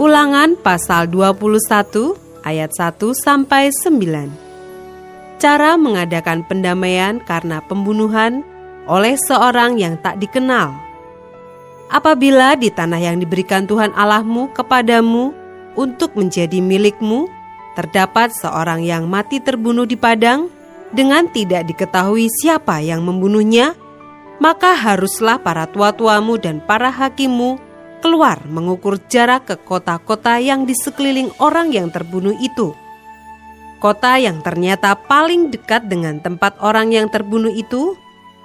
Ulangan pasal 21 ayat 1-9. Cara mengadakan pendamaian karena pembunuhan oleh seorang yang tak dikenal. Apabila di tanah yang diberikan Tuhan Allahmu kepadamu untuk menjadi milikmu, terdapat seorang yang mati terbunuh di padang dengan tidak diketahui siapa yang membunuhnya, maka haruslah para tua-tuamu dan para hakimmu keluar mengukur jarak ke kota-kota yang di sekeliling orang yang terbunuh itu. Kota yang ternyata paling dekat dengan tempat orang yang terbunuh itu,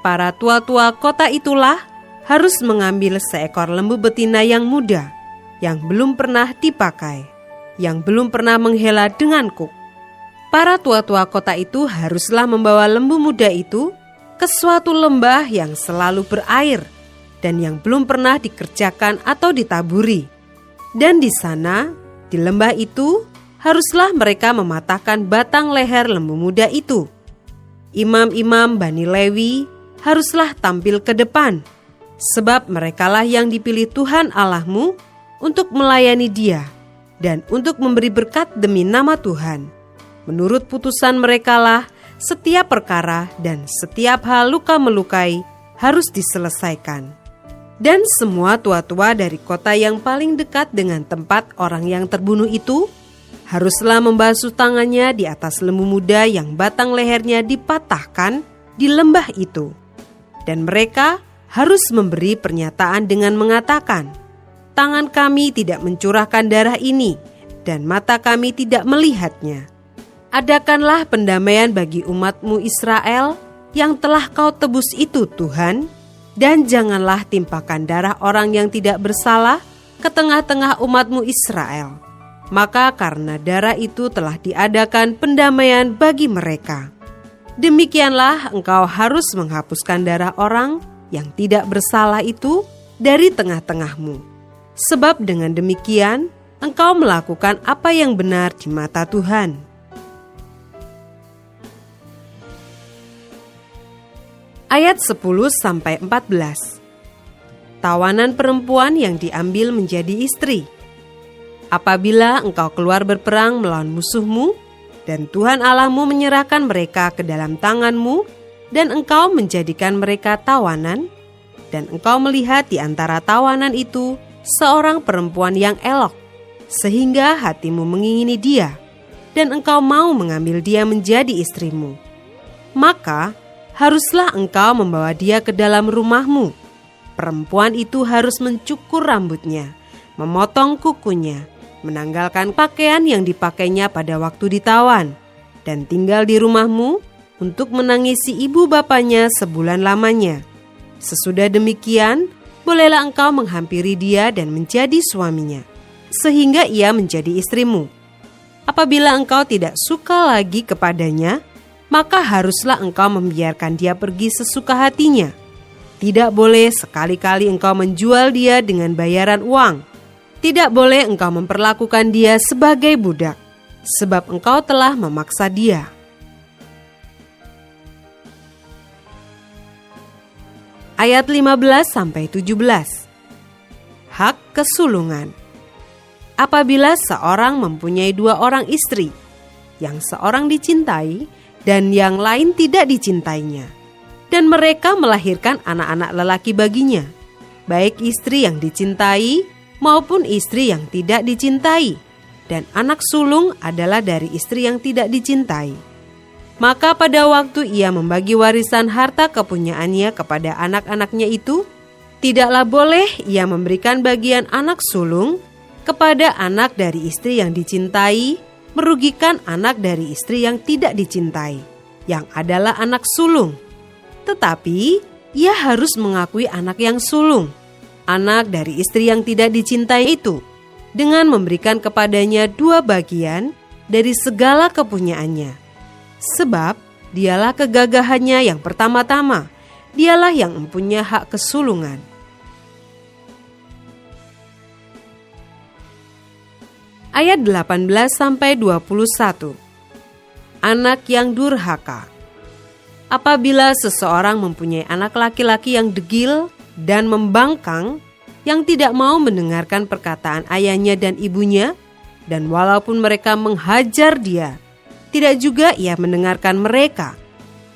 para tua-tua kota itulah harus mengambil seekor lembu betina yang muda, yang belum pernah dipakai, yang belum pernah menghela dengan kuk. Para tua-tua kota itu haruslah membawa lembu muda itu ke suatu lembah yang selalu berair dan yang belum pernah dikerjakan atau ditaburi. Dan di sana, di lembah itu, haruslah mereka mematahkan batang leher lembu muda itu. Imam-imam Bani Lewi haruslah tampil ke depan, sebab merekalah yang dipilih Tuhan Allahmu untuk melayani Dia dan untuk memberi berkat demi nama Tuhan. Menurut putusan merekalah setiap perkara dan setiap hal luka melukai harus diselesaikan. Dan semua tua-tua dari kota yang paling dekat dengan tempat orang yang terbunuh itu haruslah membasuh tangannya di atas lembu muda yang batang lehernya dipatahkan di lembah itu. Dan mereka harus memberi pernyataan dengan mengatakan, "Tangan kami tidak mencurahkan darah ini, dan mata kami tidak melihatnya. Adakanlah pendamaian bagi umatmu Israel yang telah kau tebus itu, Tuhan, dan janganlah timpakan darah orang yang tidak bersalah ke tengah-tengah umatmu Israel. Maka karena darah itu telah diadakan pendamaian bagi mereka. Demikianlah engkau harus menghapuskan darah orang yang tidak bersalah itu dari tengah-tengahmu. Sebab dengan demikian engkau melakukan apa yang benar di mata Tuhan." Ayat 10-14. Tawanan perempuan yang diambil menjadi istri. Apabila engkau keluar berperang melawan musuhmu, dan Tuhan Allahmu menyerahkan mereka ke dalam tanganmu, dan engkau menjadikan mereka tawanan, dan engkau melihat di antara tawanan itu seorang perempuan yang elok, sehingga hatimu mengingini dia, dan engkau mau mengambil dia menjadi istrimu, maka haruslah engkau membawa dia ke dalam rumahmu. Perempuan itu harus mencukur rambutnya, memotong kukunya, menanggalkan pakaian yang dipakainya pada waktu ditawan, dan tinggal di rumahmu untuk menangisi ibu bapanya sebulan lamanya. Sesudah demikian, bolehlah engkau menghampiri dia dan menjadi suaminya, sehingga ia menjadi istrimu. Apabila engkau tidak suka lagi kepadanya, maka haruslah engkau membiarkan dia pergi sesuka hatinya. Tidak boleh sekali-kali engkau menjual dia dengan bayaran uang. Tidak boleh engkau memperlakukan dia sebagai budak, sebab engkau telah memaksa dia. Ayat 15-17. Hak kesulungan. Apabila seorang mempunyai 2 orang istri, yang seorang dicintai dan yang lain tidak dicintainya, dan mereka melahirkan anak-anak lelaki baginya, baik istri yang dicintai maupun istri yang tidak dicintai, dan anak sulung adalah dari istri yang tidak dicintai. Maka pada waktu ia membagi warisan harta kepunyaannya kepada anak-anaknya itu, tidaklah boleh ia memberikan bagian anak sulung kepada anak dari istri yang dicintai, merugikan anak dari istri yang tidak dicintai, yang adalah anak sulung. Tetapi ia harus mengakui anak yang sulung, anak dari istri yang tidak dicintai itu, dengan memberikan kepadanya 2 bagian dari segala kepunyaannya. Sebab dialah kegagahannya yang pertama-tama, dialah yang mempunyai hak kesulungan. Ayat 18-21. Anak yang durhaka. Apabila seseorang mempunyai anak laki-laki yang degil dan membangkang, yang tidak mau mendengarkan perkataan ayahnya dan ibunya, dan walaupun mereka menghajar dia, tidak juga ia mendengarkan mereka,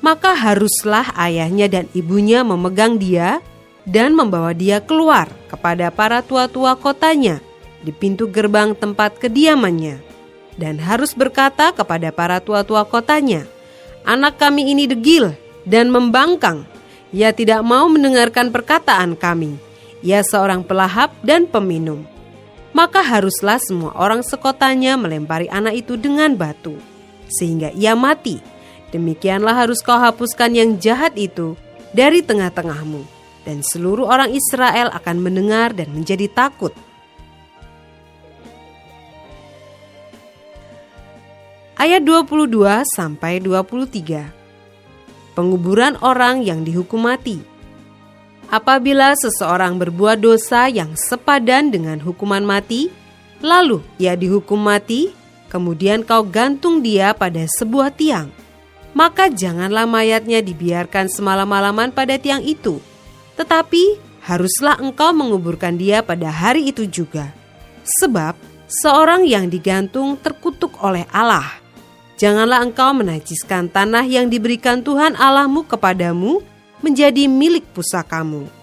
maka haruslah ayahnya dan ibunya memegang dia dan membawa dia keluar kepada para tua-tua kotanya di pintu gerbang tempat kediamannya, dan harus berkata kepada para tua-tua kotanya, "Anak kami ini degil dan membangkang. Ia tidak mau mendengarkan perkataan kami. Ia seorang pelahap dan peminum." Maka haruslah semua orang sekotanya melempari anak itu dengan batu, sehingga ia mati. Demikianlah harus kau hapuskan yang jahat itu dari tengah-tengahmu, dan seluruh orang Israel akan mendengar dan menjadi takut. Ayat 22-23. Penguburan orang yang dihukum mati. Apabila seseorang berbuat dosa yang sepadan dengan hukuman mati, lalu ia dihukum mati, kemudian kau gantung dia pada sebuah tiang, maka janganlah mayatnya dibiarkan semalam-malaman pada tiang itu, tetapi haruslah engkau menguburkan dia pada hari itu juga. Sebab seorang yang digantung terkutuk oleh Allah. Janganlah engkau menajiskan tanah yang diberikan Tuhan Allahmu kepadamu menjadi milik pusakamu.